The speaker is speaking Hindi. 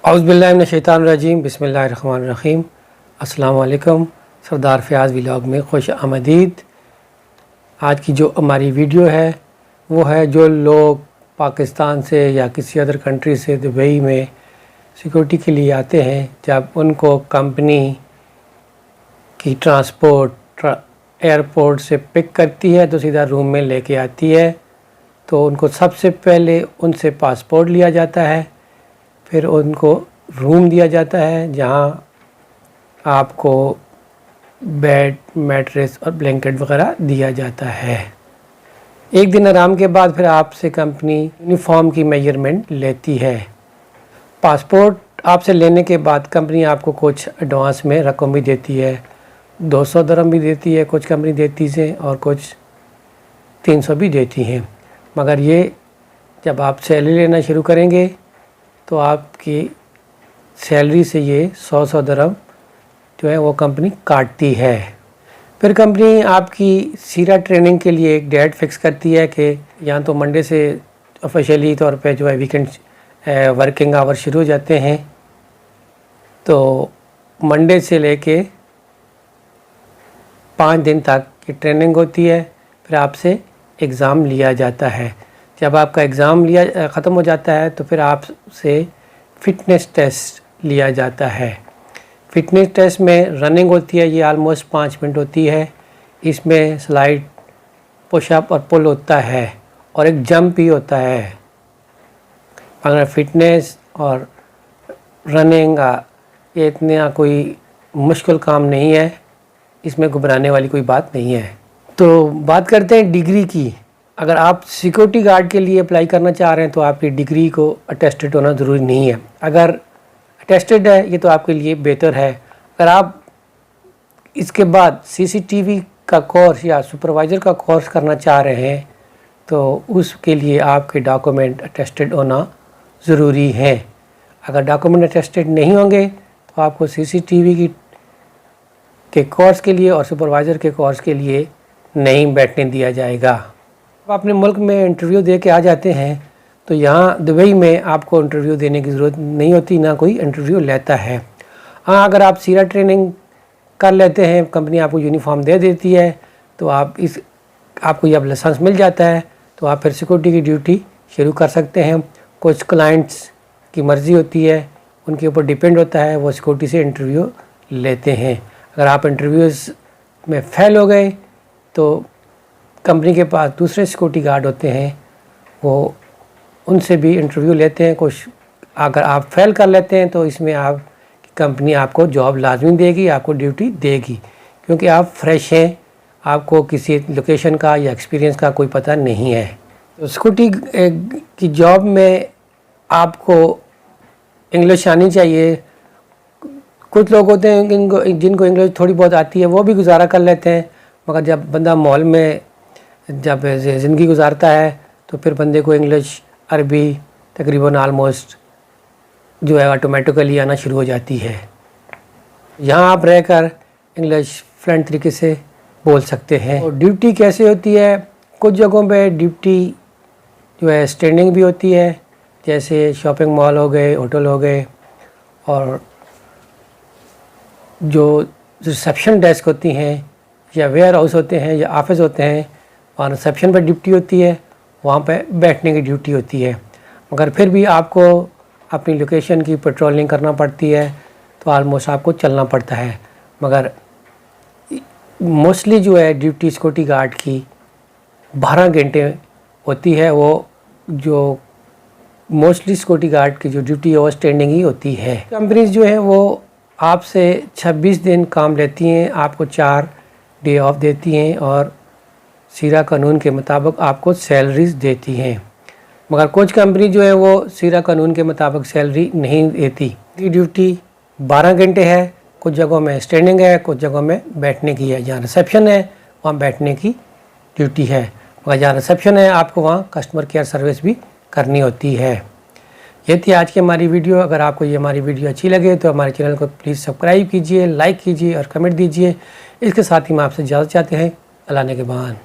औज़ुबिल्लाहिमिनश्शैतानिर्रजीम बिस्मिल्लाहिर्रहमानिर्रहीम। अस्सलाम वालेकुम। सरदार फ़याज़ व्लॉग में खुश आमदीद। आज की जो हमारी वीडियो है वो है जो लोग पाकिस्तान से या किसी अदर कंट्री से दुबई में सिक्योरिटी के लिए आते हैं, जब उनको कंपनी की ट्रांसपोर्ट एयरपोर्ट से पिक करती है तो सीधा रूम में लेके आती है, तो उनको सबसे पहले उनसे पासपोर्ट लिया जाता है, फिर उनको रूम दिया जाता है जहां आपको बेड, मैट्रेस और ब्लैंकेट वगैरह दिया जाता है। एक दिन आराम के बाद फिर आपसे कंपनी यूनिफॉर्म की मेजरमेंट लेती है। पासपोर्ट आपसे लेने के बाद कंपनी आपको कुछ एडवांस में रकम भी देती है, 200 दिरहम भी देती है कुछ कंपनी देती है और कुछ 300 भी देती हैं। मगर ये जब आप सैलरी लेना शुरू करेंगे तो आपकी सैलरी से ये 100 दिरहम जो है वो कंपनी काटती है। फिर कंपनी आपकी सीरा ट्रेनिंग के लिए एक डेट फिक्स करती है कि यहाँ तो मंडे से ऑफिशियली तौर पे जो है वीकेंड वर्किंग आवर शुरू हो जाते हैं, तो मंडे से लेके 5 दिन तक की ट्रेनिंग होती है। फिर आपसे एग्ज़ाम लिया जाता है। जब आपका एग्ज़ाम ख़त्म हो जाता है तो फिर आपसे फ़िटनेस टेस्ट लिया जाता है। फ़िटनेस टेस्ट में रनिंग होती है, ये आलमोस्ट 5 मिनट होती है। इसमें स्लाइड, पुशअप और पुल होता है और एक जंप भी होता है। अगर फ़िटनेस और रनिंग ये इतना कोई मुश्किल काम नहीं है, इसमें घबराने वाली कोई बात नहीं है। तो बात करते हैं डिग्री की। अगर आप सिक्योरिटी गार्ड के लिए अप्लाई करना चाह रहे हैं तो आपकी डिग्री को अटेस्टेड होना ज़रूरी नहीं है। अगर अटेस्टेड है ये तो आपके लिए बेहतर है। अगर आप इसके बाद सीसीटीवी का कोर्स या सुपरवाइज़र का कोर्स करना चाह रहे हैं तो उसके लिए आपके डॉक्यूमेंट अटेस्टेड होना ज़रूरी है। अगर डॉक्यूमेंट अटेस्टेड नहीं होंगे तो आपको सीसीटीवी के कोर्स के लिए और सुपरवाइज़र के कोर्स के लिए नहीं बैठने दिया जाएगा। आप अपने मुल्क में इंटरव्यू दे के आ जाते हैं तो यहाँ दुबई में आपको इंटरव्यू देने की ज़रूरत नहीं होती, ना कोई इंटरव्यू लेता है। हाँ, अगर आप सीरा ट्रेनिंग कर लेते हैं, कंपनी आपको यूनिफॉर्म दे देती है, तो आपको जब लाइसेंस मिल जाता है तो आप फिर सिक्योरिटी की ड्यूटी शुरू कर सकते हैं। कुछ क्लाइंट्स की मर्ज़ी होती है, उनके ऊपर डिपेंड होता है, वो सिक्योरिटी से इंटरव्यू लेते हैं। अगर आप इंटरव्यूज़ में फ़ेल हो गए तो कंपनी के पास दूसरे सिक्योरिटी गार्ड होते हैं, वो उनसे भी इंटरव्यू लेते हैं। कुछ अगर आप फेल कर लेते हैं तो इसमें कंपनी आपको जॉब लाजमी देगी, आपको ड्यूटी देगी, क्योंकि आप फ्रेश हैं, आपको किसी लोकेशन का या एक्सपीरियंस का कोई पता नहीं है। तो सिक्योरिटी की जॉब में आपको इंग्लिश आनी चाहिए। कुछ लोग होते हैं जिनको इंग्लिश थोड़ी बहुत आती है, वो भी गुजारा कर लेते हैं, मगर जब बंदा मॉल में जब ज़िंदगी गुजारता है तो फिर बंदे को इंग्लिश, अरबी तकरीबन आलमोस्ट जो है ऑटोमेटिकली आना शुरू हो जाती है। यहाँ आप रहकर इंग्लिश फ्लुएंट तरीके से बोल सकते हैं। और ड्यूटी कैसे होती है? कुछ जगहों पे ड्यूटी जो है स्टैंडिंग भी होती है, जैसे शॉपिंग मॉल हो गए, होटल हो गए, और जो रिसेप्शन डेस्क होती हैं या वेयर हाउस होते हैं या ऑफिस होते हैं, वहाँ रिसेप्शन पर ड्यूटी होती है, वहाँ पे बैठने की ड्यूटी होती है। मगर फिर भी आपको अपनी लोकेशन की पेट्रोलिंग करना पड़ती है, तो आलमोस्ट आपको चलना पड़ता है। मगर मोस्टली जो है ड्यूटी सिक्योरिटी गार्ड की 12 घंटे होती है। वो जो मोस्टली सिक्योरिटी गार्ड की जो ड्यूटी है वो स्टैंडिंग ही होती है। कंपनीज जो है वो आपसे 26 दिन काम लेती हैं, आपको 4 डे ऑफ देती हैं और सीरा कानून के मुताबिक आपको सैलरीज देती हैं। मगर कुछ कंपनी जो है वो सीरा कानून के मुताबिक सैलरी नहीं देती। ड्यूटी 12 घंटे है, कुछ जगहों में स्टैंडिंग है, कुछ जगहों में बैठने की है। जहाँ रिसेप्शन है वहाँ बैठने की ड्यूटी है, मगर जहाँ रिसेप्शन है आपको वहाँ कस्टमर केयर सर्विस भी करनी होती है। ये थी आज की हमारी वीडियो। अगर आपको ये हमारी वीडियो अच्छी लगे तो हमारे चैनल को प्लीज़ सब्सक्राइब कीजिए, लाइक कीजिए और कमेंट दीजिए। इसके साथ ही हम आपसे इजाज़त चाहते हैं। अल्लाह ने के बाद।